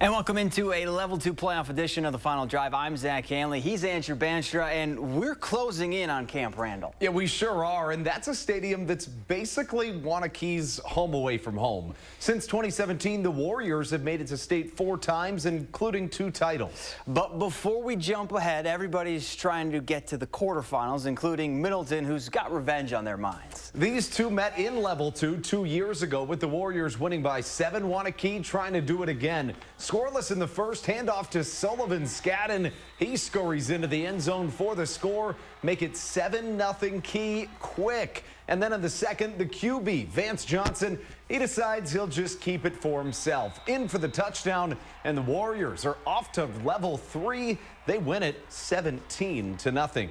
And welcome into a Level 2 playoff edition of The Final Drive. I'm Zach Hanley. He's Andrew Banstra, and we're closing in on Camp Randall. Yeah, we sure are, and that's a stadium that's basically Waunakee's home away from home. Since 2017, the Warriors have made it to state 4 times, including 2 titles. But before we jump ahead, everybody's trying to get to the quarterfinals, including Middleton, who's got revenge on their minds. These two met in Level 2 2 years ago, with the Warriors winning by 7. Waunakee trying to do it again. Scoreless in the first, handoff to Sullivan Scadden. He scurries into the end zone for the score, make it 7-0 Key quick. And then in the second, the QB, Vance Johnson, he decides he'll just keep it for himself. In for the touchdown, and the Warriors are off to Level 3. They win it 17-0.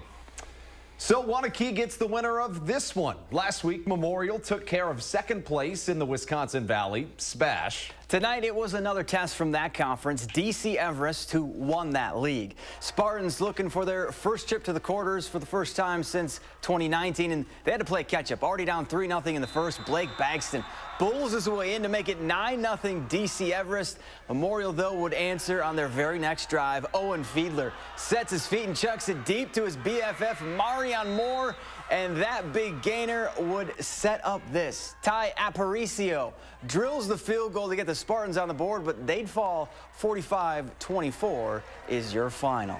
So Waunakee gets the winner of this one. Last week, Memorial took care of second place in the Wisconsin Valley, Spash. Tonight, it was another test from that conference, DC Everest, who won that league. Spartans looking for their first trip to the quarters for the first time since 2019, and they had to play catch-up. Already down 3-0 in the first. Blake Bagston bulls his way in to make it 9-0 DC Everest. Memorial, though, would answer on their very next drive. Owen Fiedler sets his feet and chucks it deep to his BFF, Marion Moore, and that big gainer would set up this. Ty Aparicio drills the field goal to get the Spartans on the board, but they'd fall 45-24 is your final.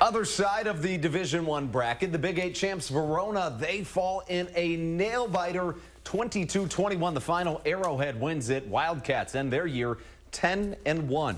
Other side of the Division I bracket, the Big 8 champs Verona, they fall in a nail-biter, 22-21. The final, Arrowhead wins it. Wildcats end their year 10-1.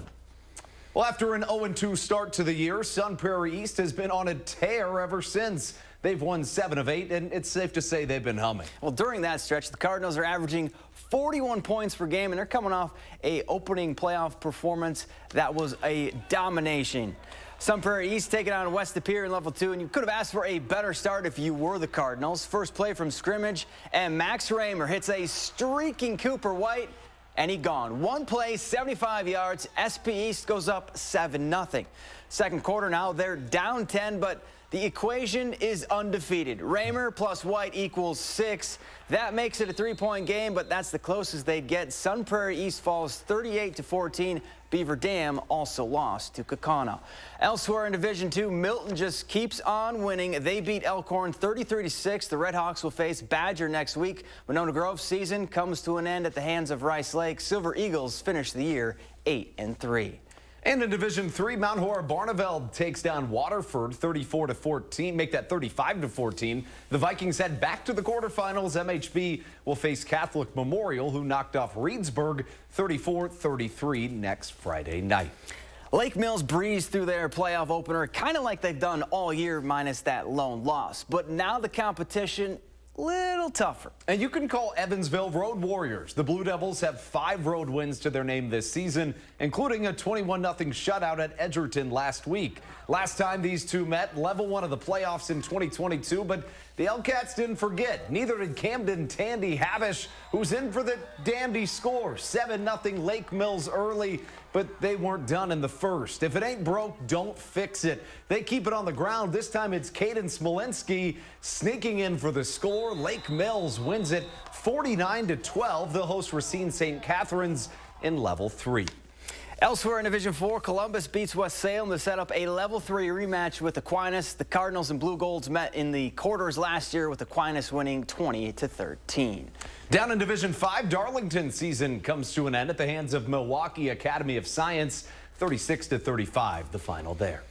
Well, after an 0-2 start to the year, Sun Prairie East has been on a tear ever since. They've won 7 of 8, and it's safe to say they've been humming. Well, during that stretch, the Cardinals are averaging 41 points per game, and they're coming off a opening playoff performance that was a domination. Sun Prairie East taking on West Lapeer in Level 2, and you could have asked for a better start if you were the Cardinals. First play from scrimmage, and Max Raymer hits a streaking Cooper White, and he gone. One play, 75 yards. SP East goes up 7-0. Second quarter now, they're down 10, but the equation is undefeated. Raymer plus White equals 6. That makes it a 3-point game, but that's the closest they'd get. Sun Prairie East falls 38-14. Beaver Dam also lost to Kaukauna. Elsewhere in Division II, Milton just keeps on winning. They beat Elkhorn 33-6. The Redhawks will face Badger next week. Winona Grove's season comes to an end at the hands of Rice Lake. Silver Eagles finish the year 8-3. And in Division III, Mount Horror Barneveld takes down Waterford 34-14, make that 35-14. The Vikings head back to the quarterfinals. MHB will face Catholic Memorial, who knocked off Reedsburg 34-33 next Friday night. Lake Mills breezed through their playoff opener, kind of like they've done all year, minus that lone loss. But now the competition, little tougher. And you can call Evansville Road Warriors. The Blue Devils have 5 road wins to their name this season, including a 21-0 shutout at Edgerton last week. Last time these two met, Level 1 of the playoffs in 2022, but the Elcats didn't forget. Neither did Camden Tandy Havish, who's in for the dandy score. 7-0 Lake Mills early, but they weren't done in the first. If it ain't broke, don't fix it. They keep it on the ground. This time it's Caden Smolinski sneaking in for the score. Lake Mills wins it 49-12. They'll host Racine St. Catharines in Level 3. Elsewhere in Division 4, Columbus beats West Salem to set up a Level 3 rematch with Aquinas. The Cardinals and Blue Golds met in the quarters last year, with Aquinas winning 20-13. Down in Division 5, Darlington's season comes to an end at the hands of Milwaukee Academy of Science, 36-35, the final there.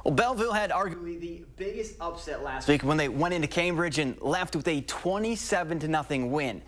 Well, Belleville had arguably the biggest upset last week when they went into Cambridge and left with a 27-0 win.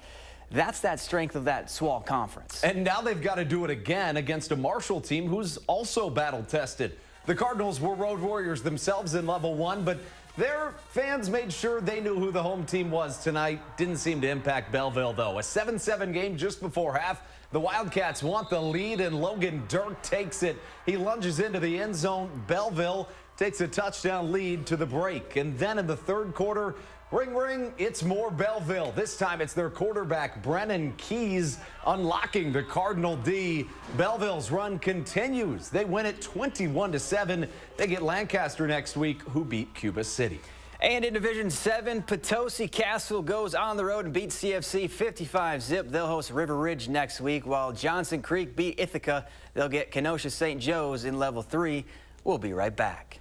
That's that strength of that SWAL conference. And now they've got to do it again against a Marshall team who's also battle-tested. The Cardinals were Road Warriors themselves in Level 1, but their fans made sure they knew who the home team was tonight. Didn't seem to impact Belleville, though. A 7-7 game just before half. The Wildcats want the lead, and Logan Dirk takes it. He lunges into the end zone. Belleville takes a touchdown lead to the break. And then in the third quarter, ring, ring, it's more Belleville. This time it's their quarterback, Brennan Keys, unlocking the Cardinal D. Belleville's run continues. They win it 21-7. They get Lancaster next week, who beat Cuba City. And in Division 7, Potosi Castle goes on the road and beats CFC 55-zip. They'll host River Ridge next week, while Johnson Creek beat Ithaca. They'll get Kenosha St. Joe's in Level 3. We'll be right back.